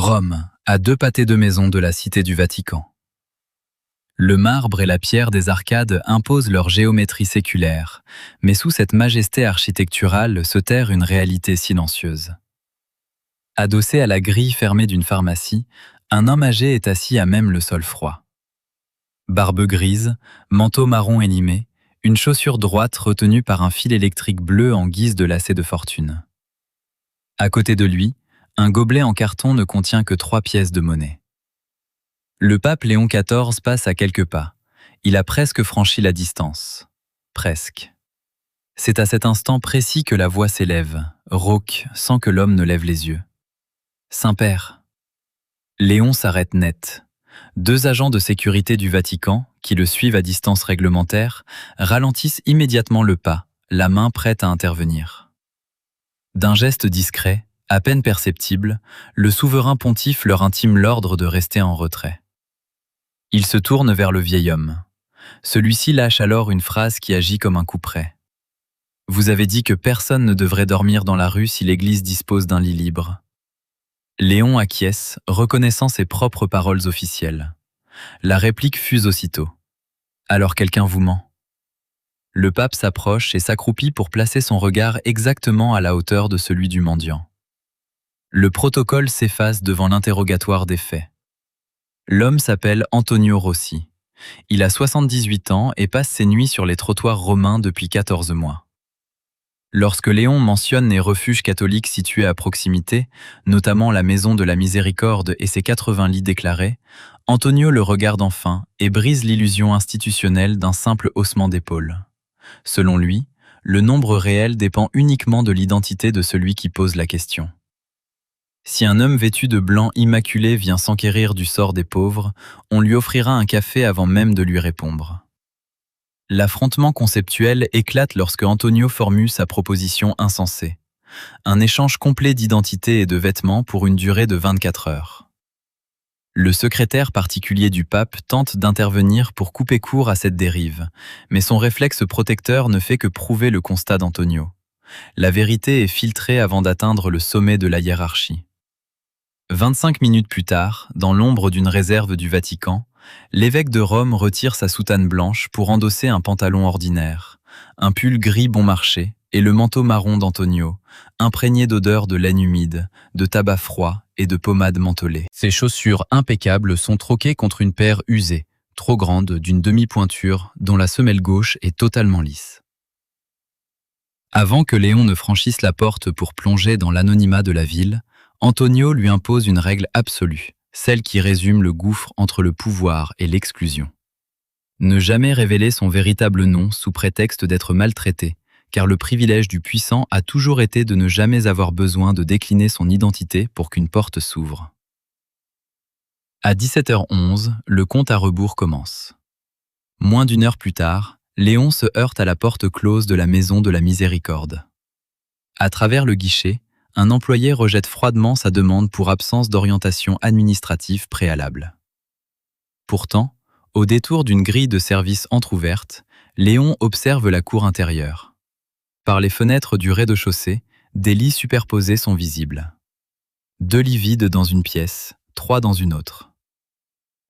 Rome, à 2 pâtés de maison de la Cité du Vatican. Le marbre et la pierre des arcades imposent leur géométrie séculaire, mais sous cette majesté architecturale se terre une réalité silencieuse. Adossé à la grille fermée d'une pharmacie, un homme âgé est assis à même le sol froid. Barbe grise, manteau marron élimé, une chaussure droite retenue par un fil électrique bleu en guise de lacet de fortune. À côté de lui, un gobelet en carton ne contient que 3 pièces de monnaie. Le pape Léon XIV passe à quelques pas. Il a presque franchi la distance. Presque. C'est à cet instant précis que la voix s'élève, rauque, sans que l'homme ne lève les yeux. « Saint-Père !» Léon s'arrête net. 2 agents de sécurité du Vatican, qui le suivent à distance réglementaire, ralentissent immédiatement le pas, la main prête à intervenir. D'un geste discret, à peine perceptible, le souverain pontife leur intime l'ordre de rester en retrait. Il se tourne vers le vieil homme. Celui-ci lâche alors une phrase qui agit comme un couperet. « Vous avez dit que personne ne devrait dormir dans la rue si l'Église dispose d'un lit libre. » Léon acquiesce, reconnaissant ses propres paroles officielles. La réplique fuse aussitôt. « Alors quelqu'un vous ment ?» Le pape s'approche et s'accroupit pour placer son regard exactement à la hauteur de celui du mendiant. Le protocole s'efface devant l'interrogatoire des faits. L'homme s'appelle Antonio Rossi. Il a 78 ans et passe ses nuits sur les trottoirs romains depuis 14 mois. Lorsque Léon mentionne les refuges catholiques situés à proximité, notamment la Maison de la Miséricorde et ses 80 lits déclarés, Antonio le regarde enfin et brise l'illusion institutionnelle d'un simple haussement d'épaule. Selon lui, le nombre réel dépend uniquement de l'identité de celui qui pose la question. Si un homme vêtu de blanc immaculé vient s'enquérir du sort des pauvres, on lui offrira un café avant même de lui répondre. L'affrontement conceptuel éclate lorsque Antonio formule sa proposition insensée. Un échange complet d'identité et de vêtements pour une durée de 24 heures. Le secrétaire particulier du pape tente d'intervenir pour couper court à cette dérive, mais son réflexe protecteur ne fait que prouver le constat d'Antonio. La vérité est filtrée avant d'atteindre le sommet de la hiérarchie. 25 minutes plus tard, dans l'ombre d'une réserve du Vatican, l'évêque de Rome retire sa soutane blanche pour endosser un pantalon ordinaire, un pull gris bon marché et le manteau marron d'Antonio, imprégné d'odeurs de laine humide, de tabac froid et de pommade mentholée. Ses chaussures impeccables sont troquées contre une paire usée, trop grande, d'une demi-pointure, dont la semelle gauche est totalement lisse. Avant que Léon ne franchisse la porte pour plonger dans l'anonymat de la ville, Antonio lui impose une règle absolue, celle qui résume le gouffre entre le pouvoir et l'exclusion. Ne jamais révéler son véritable nom sous prétexte d'être maltraité, car le privilège du puissant a toujours été de ne jamais avoir besoin de décliner son identité pour qu'une porte s'ouvre. À 17h11, le compte à rebours commence. Moins d'1 heure plus tard, Léon se heurte à la porte close de la Maison de la Miséricorde. À travers le guichet, un employé rejette froidement sa demande pour absence d'orientation administrative préalable. Pourtant, au détour d'une grille de service entr'ouverte, Léon observe la cour intérieure. Par les fenêtres du rez-de-chaussée, des lits superposés sont visibles. 2 lits vides dans une pièce, 3 dans une autre.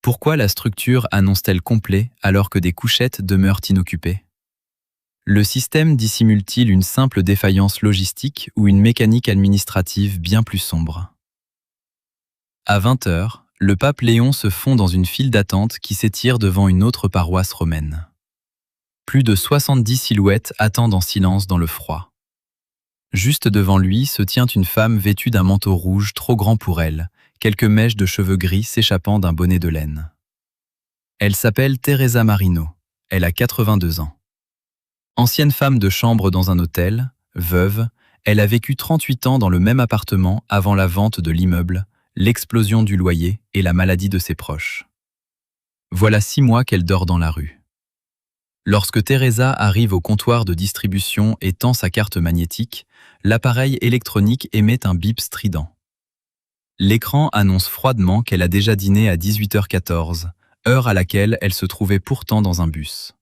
Pourquoi la structure annonce-t-elle complet alors que des couchettes demeurent inoccupées ? Le système dissimule-t-il une simple défaillance logistique ou une mécanique administrative bien plus sombre ? À 20h, le pape Léon se fond dans une file d'attente qui s'étire devant une autre paroisse romaine. Plus de 70 silhouettes attendent en silence dans le froid. Juste devant lui se tient une femme vêtue d'un manteau rouge trop grand pour elle, quelques mèches de cheveux gris s'échappant d'un bonnet de laine. Elle s'appelle Teresa Marino, elle a 82 ans. Ancienne femme de chambre dans un hôtel, veuve, elle a vécu 38 ans dans le même appartement avant la vente de l'immeuble, l'explosion du loyer et la maladie de ses proches. Voilà 6 mois qu'elle dort dans la rue. Lorsque Teresa arrive au comptoir de distribution et tend sa carte magnétique, l'appareil électronique émet un bip strident. L'écran annonce froidement qu'elle a déjà dîné à 18h14, heure à laquelle elle se trouvait pourtant dans un bus.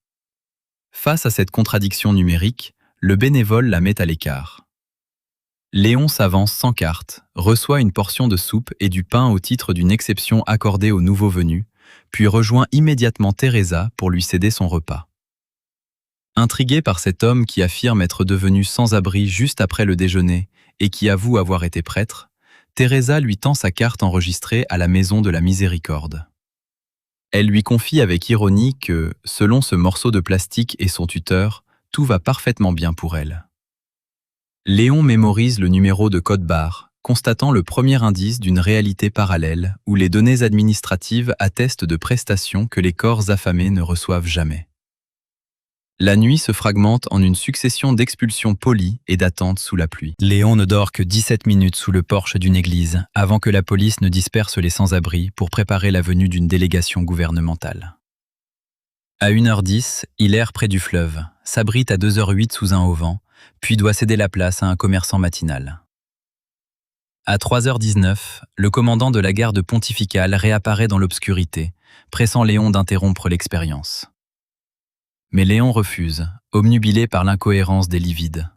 Face à cette contradiction numérique, le bénévole la met à l'écart. Léon s'avance sans carte, reçoit une portion de soupe et du pain au titre d'une exception accordée aux nouveaux venus, puis rejoint immédiatement Teresa pour lui céder son repas. Intriguée par cet homme qui affirme être devenu sans-abri juste après le déjeuner et qui avoue avoir été prêtre, Teresa lui tend sa carte enregistrée à la Maison de la Miséricorde. Elle lui confie avec ironie que, selon ce morceau de plastique et son tuteur, tout va parfaitement bien pour elle. Léon mémorise le numéro de code-barre, constatant le premier indice d'une réalité parallèle où les données administratives attestent de prestations que les corps affamés ne reçoivent jamais. La nuit se fragmente en une succession d'expulsions polies et d'attentes sous la pluie. Léon ne dort que 17 minutes sous le porche d'une église avant que la police ne disperse les sans-abri pour préparer la venue d'une délégation gouvernementale. À 1h10, il erre près du fleuve, s'abrite à 2h08 sous un auvent, puis doit céder la place à un commerçant matinal. À 3h19, le commandant de la garde pontificale réapparaît dans l'obscurité, pressant Léon d'interrompre l'expérience. Mais Léon refuse, obnubilé par l'incohérence des livides.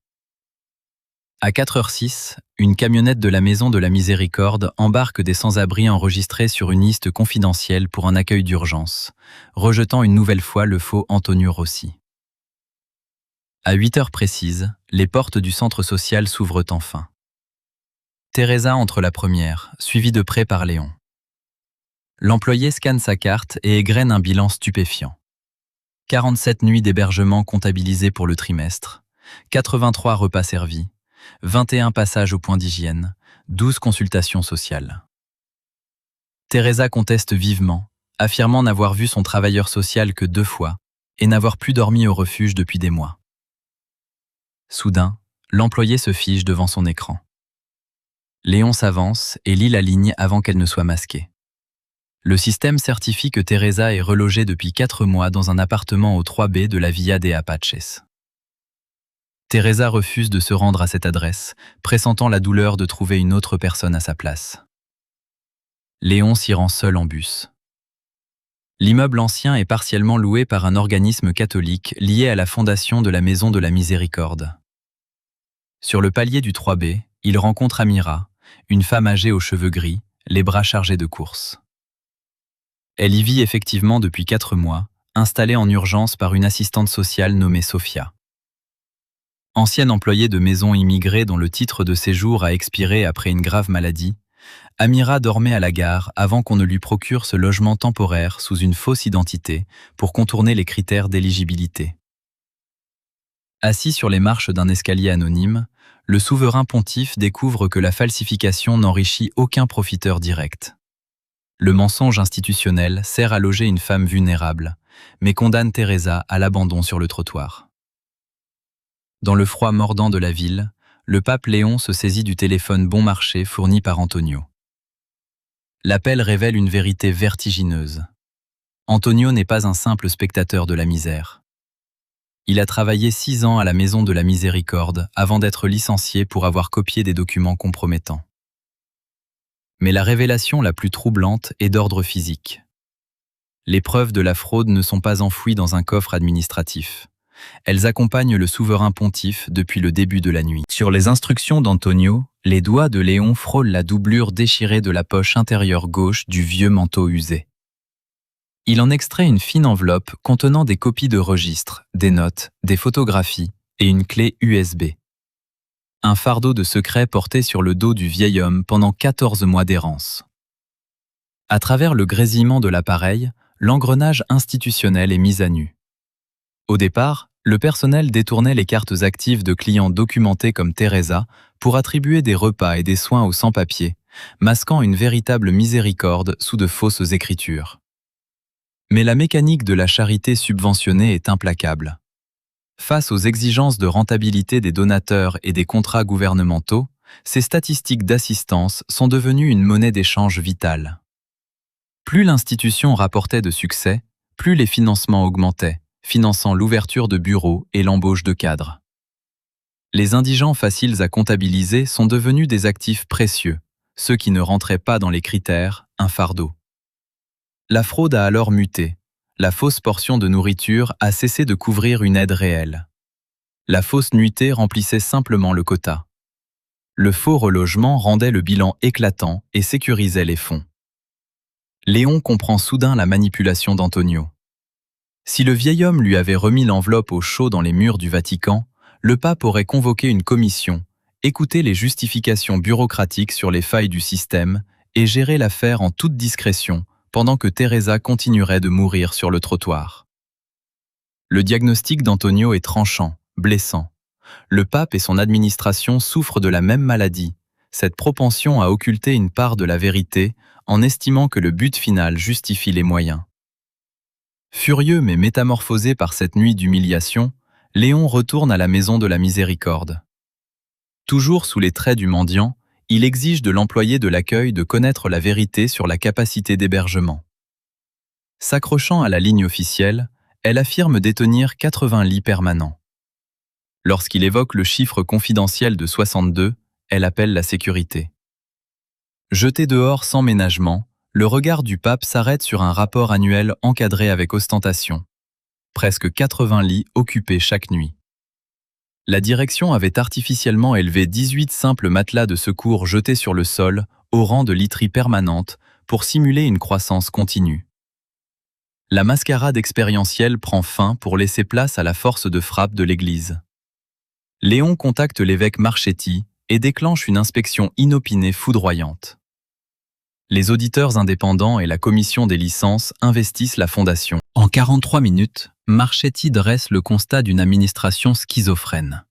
À 4h06, une camionnette de la Maison de la Miséricorde embarque des sans-abri enregistrés sur une liste confidentielle pour un accueil d'urgence, rejetant une nouvelle fois le faux Antonio Rossi. À 8h précises, les portes du centre social s'ouvrent enfin. Teresa entre la première, suivie de près par Léon. L'employé scanne sa carte et égrène un bilan stupéfiant. 47 nuits d'hébergement comptabilisées pour le trimestre, 83 repas servis, 21 passages au point d'hygiène, 12 consultations sociales. Teresa conteste vivement, affirmant n'avoir vu son travailleur social que 2 fois et n'avoir plus dormi au refuge depuis des mois. Soudain, l'employé se fige devant son écran. Léon s'avance et lit la ligne avant qu'elle ne soit masquée. Le système certifie que Teresa est relogée depuis 4 mois dans un appartement au 3B de la Villa des Apaches. Teresa refuse de se rendre à cette adresse, pressentant la douleur de trouver une autre personne à sa place. Léon s'y rend seul en bus. L'immeuble ancien est partiellement loué par un organisme catholique lié à la fondation de la Maison de la Miséricorde. Sur le palier du 3B, il rencontre Amira, une femme âgée aux cheveux gris, les bras chargés de courses. Elle y vit effectivement depuis 4 mois, installée en urgence par une assistante sociale nommée Sophia. Ancienne employée de maison immigrée dont le titre de séjour a expiré après une grave maladie, Amira dormait à la gare avant qu'on ne lui procure ce logement temporaire sous une fausse identité pour contourner les critères d'éligibilité. Assis sur les marches d'un escalier anonyme, le souverain pontife découvre que la falsification n'enrichit aucun profiteur direct. Le mensonge institutionnel sert à loger une femme vulnérable, mais condamne Teresa à l'abandon sur le trottoir. Dans le froid mordant de la ville, le pape Léon se saisit du téléphone bon marché fourni par Antonio. L'appel révèle une vérité vertigineuse. Antonio n'est pas un simple spectateur de la misère. Il a travaillé 6 ans à la Maison de la Miséricorde avant d'être licencié pour avoir copié des documents compromettants. Mais la révélation la plus troublante est d'ordre physique. Les preuves de la fraude ne sont pas enfouies dans un coffre administratif. Elles accompagnent le souverain pontife depuis le début de la nuit. Sur les instructions d'Antonio, les doigts de Léon frôlent la doublure déchirée de la poche intérieure gauche du vieux manteau usé. Il en extrait une fine enveloppe contenant des copies de registres, des notes, des photographies et une clé USB. Un fardeau de secret porté sur le dos du vieil homme pendant 14 mois d'errance. À travers le grésillement de l'appareil, l'engrenage institutionnel est mis à nu. Au départ, le personnel détournait les cartes actives de clients documentés comme Teresa pour attribuer des repas et des soins aux sans-papiers, masquant une véritable miséricorde sous de fausses écritures. Mais la mécanique de la charité subventionnée est implacable. Face aux exigences de rentabilité des donateurs et des contrats gouvernementaux, ces statistiques d'assistance sont devenues une monnaie d'échange vitale. Plus l'institution rapportait de succès, plus les financements augmentaient, finançant l'ouverture de bureaux et l'embauche de cadres. Les indigents faciles à comptabiliser sont devenus des actifs précieux, ceux qui ne rentraient pas dans les critères, un fardeau. La fraude a alors muté. La fausse portion de nourriture a cessé de couvrir une aide réelle. La fausse nuitée remplissait simplement le quota. le faux relogement rendait le bilan éclatant et sécurisait les fonds. Léon comprend soudain la manipulation d'Antonio. Si le vieil homme lui avait remis l'enveloppe au chaud dans les murs du Vatican, le pape aurait convoqué une commission, écouté les justifications bureaucratiques sur les failles du système et géré l'affaire en toute discrétion, pendant que Teresa continuerait de mourir sur le trottoir. Le diagnostic d'Antonio est tranchant, blessant. Le pape et son administration souffrent de la même maladie, cette propension à occulter une part de la vérité en estimant que le but final justifie les moyens. Furieux mais métamorphosé par cette nuit d'humiliation, Léon retourne à la maison de la miséricorde. Toujours sous les traits du mendiant, il exige de l'employé de l'accueil de connaître la vérité sur la capacité d'hébergement. S'accrochant à la ligne officielle, elle affirme détenir 80 lits permanents. Lorsqu'il évoque le chiffre confidentiel de 62, elle appelle la sécurité. Jeté dehors sans ménagement, le regard du pape s'arrête sur un rapport annuel encadré avec ostentation. Presque 80 lits occupés chaque nuit. La direction avait artificiellement élevé 18 simples matelas de secours jetés sur le sol, au rang de literie permanente, pour simuler une croissance continue. La mascarade expérientielle prend fin pour laisser place à la force de frappe de l'Église. Léon contacte l'évêque Marchetti et déclenche une inspection inopinée foudroyante. Les auditeurs indépendants et la commission des licences investissent la fondation. En 43 minutes, Marchetti dresse le constat d'une administration schizophrène.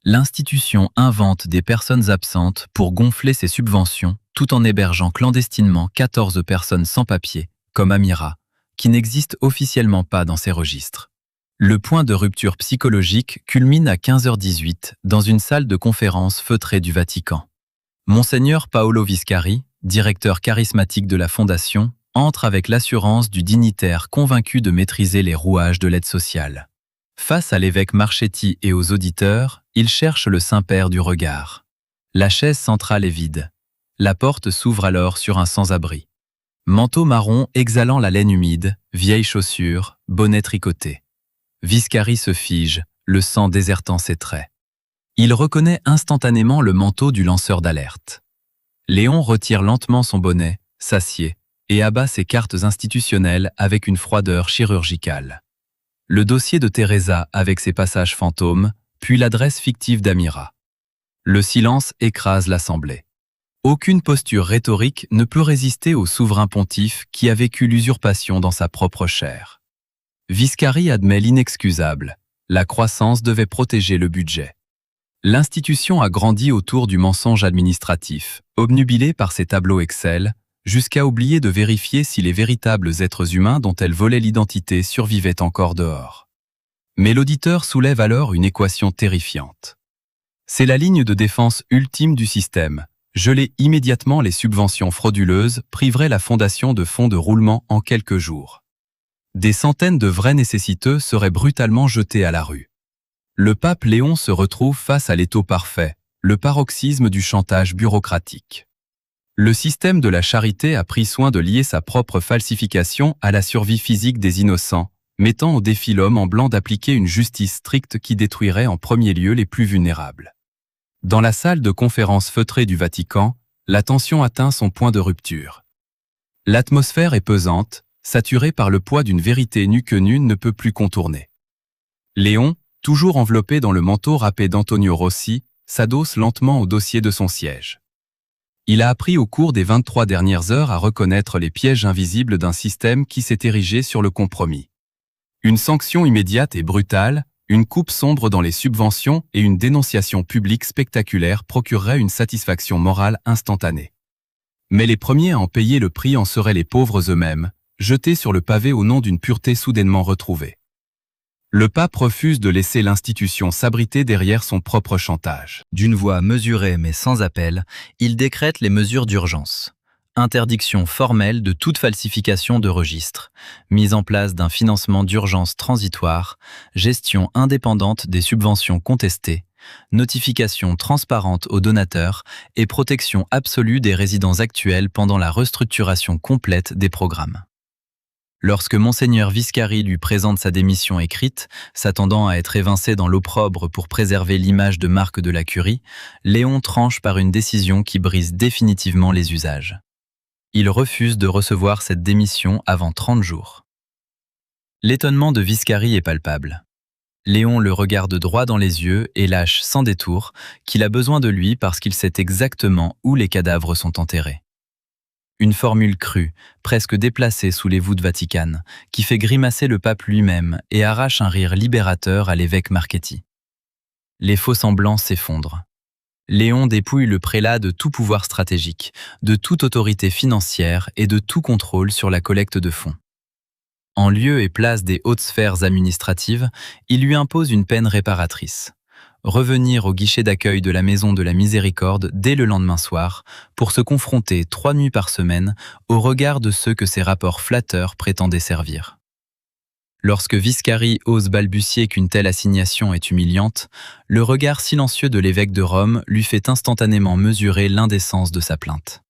L'institution invente des personnes absentes pour gonfler ses subventions, tout en hébergeant clandestinement 14 personnes sans papier, comme Amira, qui n'existe officiellement pas dans ses registres. Le point de rupture psychologique culmine à 15h18 dans une salle de conférence feutrée du Vatican. Monseigneur Paolo Viscari, directeur charismatique de la Fondation, entre avec l'assurance du dignitaire convaincu de maîtriser les rouages de l'aide sociale. Face à l'évêque Marchetti et aux auditeurs, il cherche le Saint-Père du regard. La chaise centrale est vide. La porte s'ouvre alors sur un sans-abri. Manteau marron exhalant la laine humide, vieilles chaussures, bonnet tricoté. Viscari se fige, le sang désertant ses traits. Il reconnaît instantanément le manteau du lanceur d'alerte. Léon retire lentement son bonnet, s'assied et abat ses cartes institutionnelles avec une froideur chirurgicale. Le dossier de Teresa avec ses passages fantômes, puis l'adresse fictive d'Amira. Le silence écrase l'Assemblée. Aucune posture rhétorique ne peut résister au souverain pontife qui a vécu l'usurpation dans sa propre chair. Viscari admet l'inexcusable. La croissance devait protéger le budget. L'institution a grandi autour du mensonge administratif, obnubilée par ses tableaux Excel, jusqu'à oublier de vérifier si les véritables êtres humains dont elle volait l'identité survivaient encore dehors. Mais l'auditeur soulève alors une équation terrifiante. C'est la ligne de défense ultime du système. Geler immédiatement les subventions frauduleuses priverait la fondation de fonds de roulement en quelques jours. Des centaines de vrais nécessiteux seraient brutalement jetés à la rue. Le pape Léon se retrouve face à l'étau parfait, le paroxysme du chantage bureaucratique. Le système de la charité a pris soin de lier sa propre falsification à la survie physique des innocents, mettant au défi l'homme en blanc d'appliquer une justice stricte qui détruirait en premier lieu les plus vulnérables. Dans la salle de conférence feutrée du Vatican, la tension atteint son point de rupture. L'atmosphère est pesante, saturée par le poids d'une vérité nue que nul ne peut plus contourner. Léon, toujours enveloppé dans le manteau râpé d'Antonio Rossi, s'adosse lentement au dossier de son siège. Il a appris au cours des 23 dernières heures à reconnaître les pièges invisibles d'un système qui s'est érigé sur le compromis. Une sanction immédiate et brutale, une coupe sombre dans les subventions et une dénonciation publique spectaculaire procureraient une satisfaction morale instantanée. Mais les premiers à en payer le prix en seraient les pauvres eux-mêmes, jetés sur le pavé au nom d'une pureté soudainement retrouvée. Le pape refuse de laisser l'institution s'abriter derrière son propre chantage. D'une voix mesurée mais sans appel, il décrète les mesures d'urgence. Interdiction formelle de toute falsification de registres, mise en place d'un financement d'urgence transitoire, gestion indépendante des subventions contestées, notification transparente aux donateurs et protection absolue des résidents actuels pendant la restructuration complète des programmes. Lorsque Monseigneur Viscari lui présente sa démission écrite, s'attendant à être évincé dans l'opprobre pour préserver l'image de marque de la curie, Léon tranche par une décision qui brise définitivement les usages. Il refuse de recevoir cette démission avant 30 jours. L'étonnement de Viscari est palpable. Léon le regarde droit dans les yeux et lâche sans détour qu'il a besoin de lui parce qu'il sait exactement où les cadavres sont enterrés. Une formule crue, presque déplacée sous les voûtes vaticanes, qui fait grimacer le pape lui-même et arrache un rire libérateur à l'évêque Marchetti. Les faux-semblants s'effondrent. Léon dépouille le prélat de tout pouvoir stratégique, de toute autorité financière et de tout contrôle sur la collecte de fonds. En lieu et place des hautes sphères administratives, il lui impose une peine réparatrice. Revenir au guichet d'accueil de la Maison de la Miséricorde dès le lendemain soir pour se confronter 3 nuits par semaine au regard de ceux que ses rapports flatteurs prétendaient servir. Lorsque Viscari ose balbutier qu'une telle assignation est humiliante, le regard silencieux de l'évêque de Rome lui fait instantanément mesurer l'indécence de sa plainte.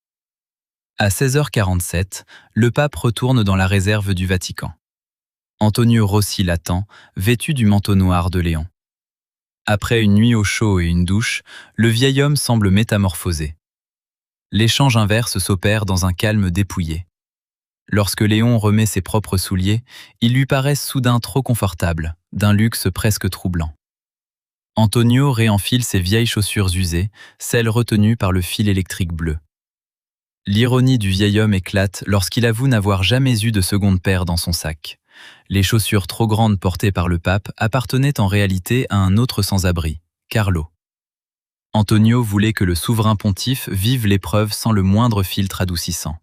À 16h47, le pape retourne dans la réserve du Vatican. Antonio Rossi l'attend, vêtu du manteau noir de Léon. Après une nuit au chaud et une douche, le vieil homme semble métamorphosé. L'échange inverse s'opère dans un calme dépouillé. Lorsque Léon remet ses propres souliers, ils lui paraissent soudain trop confortables, d'un luxe presque troublant. Antonio réenfile ses vieilles chaussures usées, celles retenues par le fil électrique bleu. L'ironie du vieil homme éclate lorsqu'il avoue n'avoir jamais eu de seconde paire dans son sac. Les chaussures trop grandes portées par le pape appartenaient en réalité à un autre sans-abri, Carlo. Antonio voulait que le souverain pontife vive l'épreuve sans le moindre filtre adoucissant.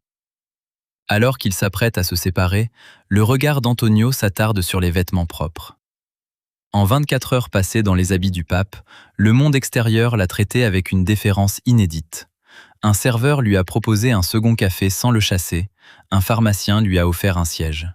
Alors qu'il s'apprête à se séparer, le regard d'Antonio s'attarde sur les vêtements propres. En 24 heures passées dans les habits du pape, le monde extérieur l'a traité avec une déférence inédite. Un serveur lui a proposé un second café sans le chasser, un pharmacien lui a offert un siège.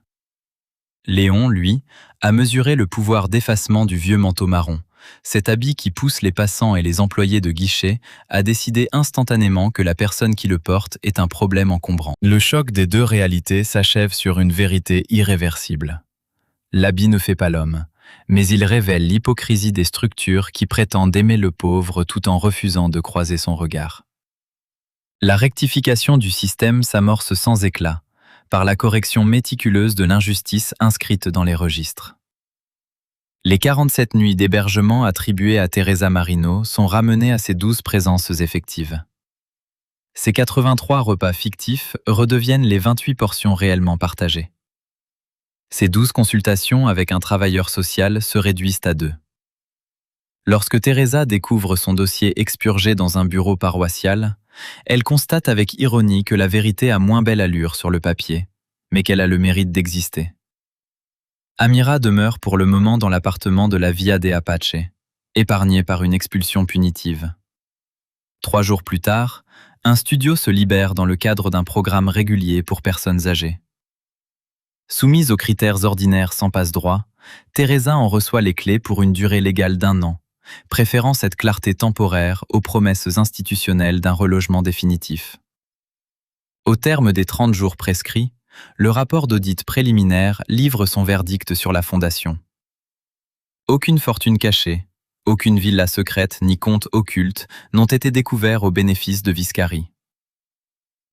Léon, lui, a mesuré le pouvoir d'effacement du vieux manteau marron. Cet habit qui pousse les passants et les employés de guichet a décidé instantanément que la personne qui le porte est un problème encombrant. Le choc des deux réalités s'achève sur une vérité irréversible. L'habit ne fait pas l'homme, mais il révèle l'hypocrisie des structures qui prétendent aimer le pauvre tout en refusant de croiser son regard. La rectification du système s'amorce sans éclat, par la correction méticuleuse de l'injustice inscrite dans les registres. Les 47 nuits d'hébergement attribuées à Teresa Marino sont ramenées à ses 12 présences effectives. Ces 83 repas fictifs redeviennent les 28 portions réellement partagées. Ces 12 consultations avec un travailleur social se réduisent à 2. Lorsque Teresa découvre son dossier expurgé dans un bureau paroissial, elle constate avec ironie que la vérité a moins belle allure sur le papier, mais qu'elle a le mérite d'exister. Amira demeure pour le moment dans l'appartement de la Via de Apache, épargnée par une expulsion punitive. 3 jours plus tard, un studio se libère dans le cadre d'un programme régulier pour personnes âgées. Soumise aux critères ordinaires sans passe-droit, Teresa en reçoit les clés pour une durée légale d'1 an, préférant cette clarté temporaire aux promesses institutionnelles d'un relogement définitif. Au terme des 30 jours prescrits, le rapport d'audit préliminaire livre son verdict sur la fondation. Aucune fortune cachée, aucune villa secrète ni compte occulte n'ont été découverts au bénéfice de Viscari.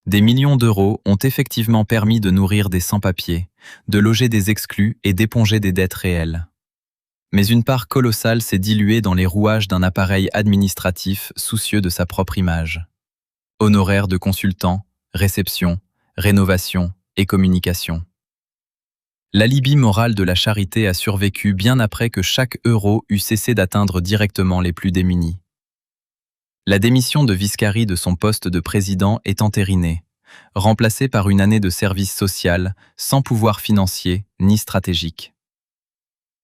Des millions d'euros ont effectivement permis de nourrir des sans-papiers, de loger des exclus et d'éponger des dettes réelles. Mais une part colossale s'est diluée dans les rouages d'un appareil administratif soucieux de sa propre image. Honoraires de consultants, réception, rénovation et communication. L'alibi moral de la charité a survécu bien après que chaque euro eût cessé d'atteindre directement les plus démunis. La démission de Viscari de son poste de président est entérinée, remplacée par une année de service social sans pouvoir financier ni stratégique.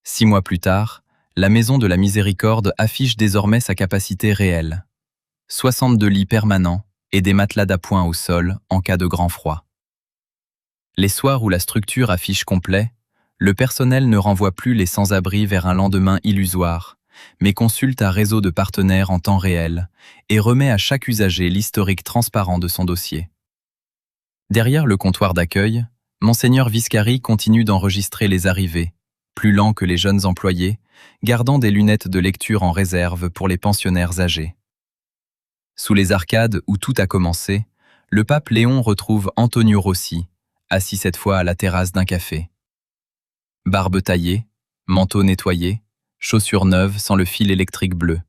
6 mois plus tard, la Maison de la Miséricorde affiche désormais sa capacité réelle. 62 lits permanents et des matelas d'appoint au sol en cas de grand froid. Les soirs où la structure affiche complet, le personnel ne renvoie plus les sans-abri vers un lendemain illusoire, mais consulte un réseau de partenaires en temps réel et remet à chaque usager l'historique transparent de son dossier. Derrière le comptoir d'accueil, Monseigneur Viscari continue d'enregistrer les arrivées, plus lent que les jeunes employés, gardant des lunettes de lecture en réserve pour les pensionnaires âgés. Sous les arcades où tout a commencé, le pape Léon retrouve Antonio Rossi, assis cette fois à la terrasse d'un café. Barbe taillée, manteau nettoyé, chaussures neuves sans le fil électrique bleu.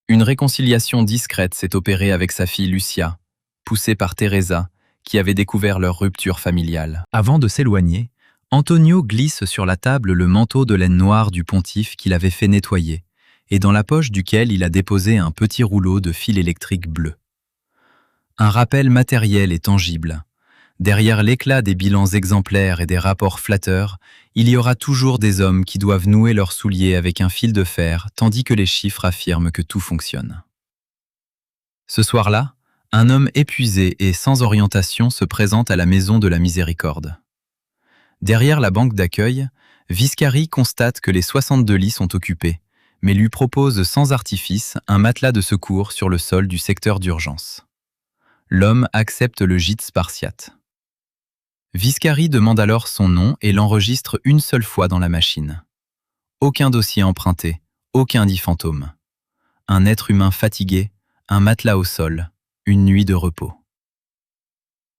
Une réconciliation discrète s'est opérée avec sa fille Lucia, poussée par Teresa, qui avait découvert leur rupture familiale. Avant de s'éloigner, Antonio glisse sur la table le manteau de laine noire du pontife qu'il avait fait nettoyer, et dans la poche duquel il a déposé un petit rouleau de fil électrique bleu. Un rappel matériel et tangible. Derrière l'éclat des bilans exemplaires et des rapports flatteurs, il y aura toujours des hommes qui doivent nouer leurs souliers avec un fil de fer, tandis que les chiffres affirment que tout fonctionne. Ce soir-là, un homme épuisé et sans orientation se présente à la maison de la Miséricorde. Derrière la banque d'accueil, Viscari constate que les 62 lits sont occupés, mais lui propose sans artifice un matelas de secours sur le sol du secteur d'urgence. L'homme accepte le gîte spartiate. Viscari demande alors son nom et l'enregistre une seule fois dans la machine. Aucun dossier emprunté, aucun dit fantôme. Un être humain fatigué, un matelas au sol, une nuit de repos.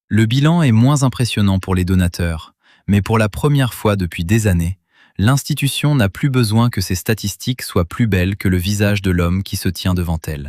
Le bilan est moins impressionnant pour les donateurs, mais pour la première fois depuis des années, l'institution n'a plus besoin que ses statistiques soient plus belles que le visage de l'homme qui se tient devant elle.